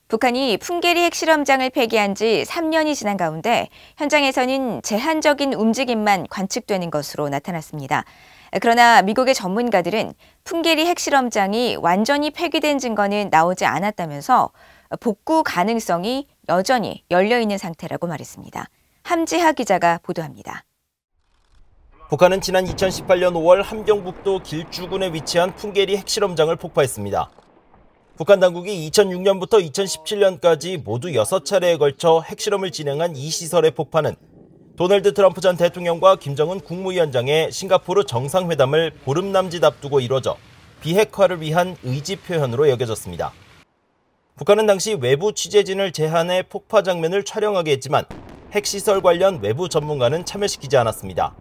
북한이 풍계리 핵실험장을 폐기한 지 3년이 지난 가운데 현장에서는 제한적인 움직임만 관측되는 것으로 나타났습니다. 그러나 미국의 전문가들은 풍계리 핵실험장이 완전히 폐기된 증거는 나오지 않았다면서 복구 가능성이 여전히 열려 있는 상태라고 말했습니다. 함지하 기자가 보도합니다. 북한은 지난 2018년 5월 함경북도 길주군에 위치한 풍계리 핵실험장을 폭파했습니다. 북한 당국이 2006년부터 2017년까지 모두 6차례에 걸쳐 핵실험을 진행한 이 시설의 폭파는 도널드 트럼프 전 대통령과 김정은 국무위원장의 싱가포르 정상회담을 보름남짓 앞두고 이뤄져 비핵화를 위한 의지 표현으로 여겨졌습니다. 북한은 당시 외부 취재진을 제한해 폭파 장면을 촬영하게 했지만 핵시설 관련 외부 전문가는 참여시키지 않았습니다.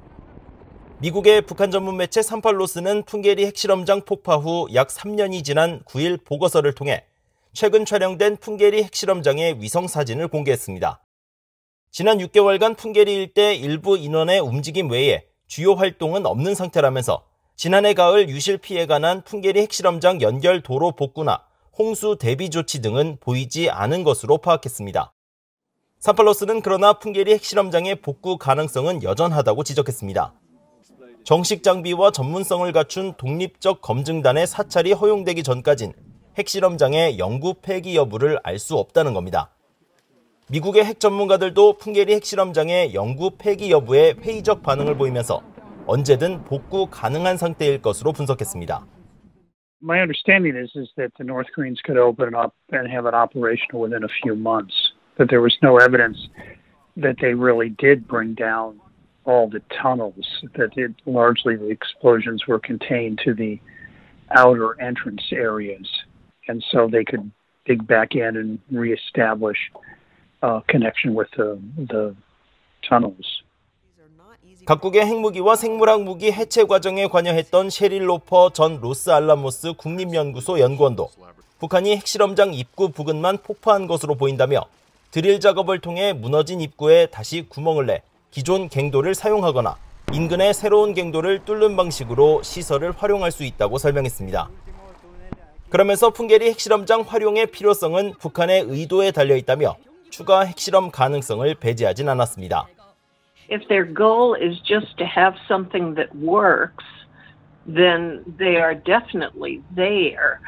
미국의 북한 전문 매체 산팔로스는 풍계리 핵실험장 폭파 후 약 3년이 지난 9일 보고서를 통해 최근 촬영된 풍계리 핵실험장의 위성 사진을 공개했습니다. 지난 6개월간 풍계리 일대 일부 인원의 움직임 외에 주요 활동은 없는 상태라면서 지난해 가을 유실 피해가 난 풍계리 핵실험장 연결 도로 복구나 홍수 대비 조치 등은 보이지 않은 것으로 파악했습니다. 산팔로스는 그러나 풍계리 핵실험장의 복구 가능성은 여전하다고 지적했습니다. 정식 장비와 전문성을 갖춘 독립적 검증단의 사찰이 허용되기 전까진 핵실험장의 영구 폐기 여부를 알 수 없다는 겁니다. 미국의 핵 전문가들도 풍계리 핵실험장의 영구 폐기 여부에 회의적 반응을 보이면서 언제든 복구 가능한 상태일 것으로 분석했습니다. My understanding is that the North Koreans could open up and have it operational within a few months. That there was no evidence that they really did bring down all the tunnels, that largely the explosions were contained to the outer entrance areas, and so they could dig back in and reestablish connection with the tunnels. 각국의 핵무기와 생물학 무기 해체 과정에 관여했던 셰릴 로퍼 전 로스알라모스 국립연구소 연구원도 북한이 핵실험장 입구 부근만 폭파한 것으로 보인다며 드릴 작업을 통해 무너진 입구에 다시 구멍을 내 기존 갱도를 사용하거나 인근의 새로운 갱도를 뚫는 방식으로 시설을 활용할 수 있다고 설명했습니다. 그러면서 풍계리 핵실험장 활용의 필요성은 북한의 의도에 달려있다며 추가 핵실험 가능성을 배제하진 않았습니다. If their goal is just to have something that works, then they are definitely there.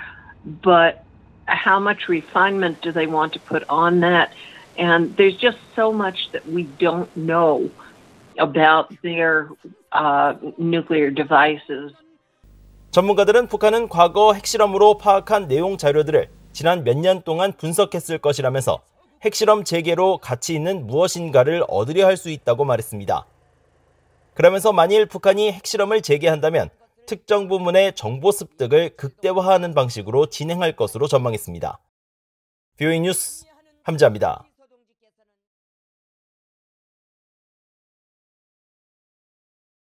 But how much refinement do they want to put on that? And there's just so much that we don't know about their nuclear devices. 전문가들은 북한은 과거 핵실험으로 파악한 내용 자료들을 지난 몇 년 동안 분석했을 것이라면서 핵실험 재개로 가치 있는 무엇인가를 얻으려 할 수 있다고 말했습니다. 그러면서 만일 북한이 핵실험을 재개한다면 특정 부문의 정보 습득을 극대화하는 방식으로 진행할 것으로 전망했습니다. VOA 뉴스 함지하입니다.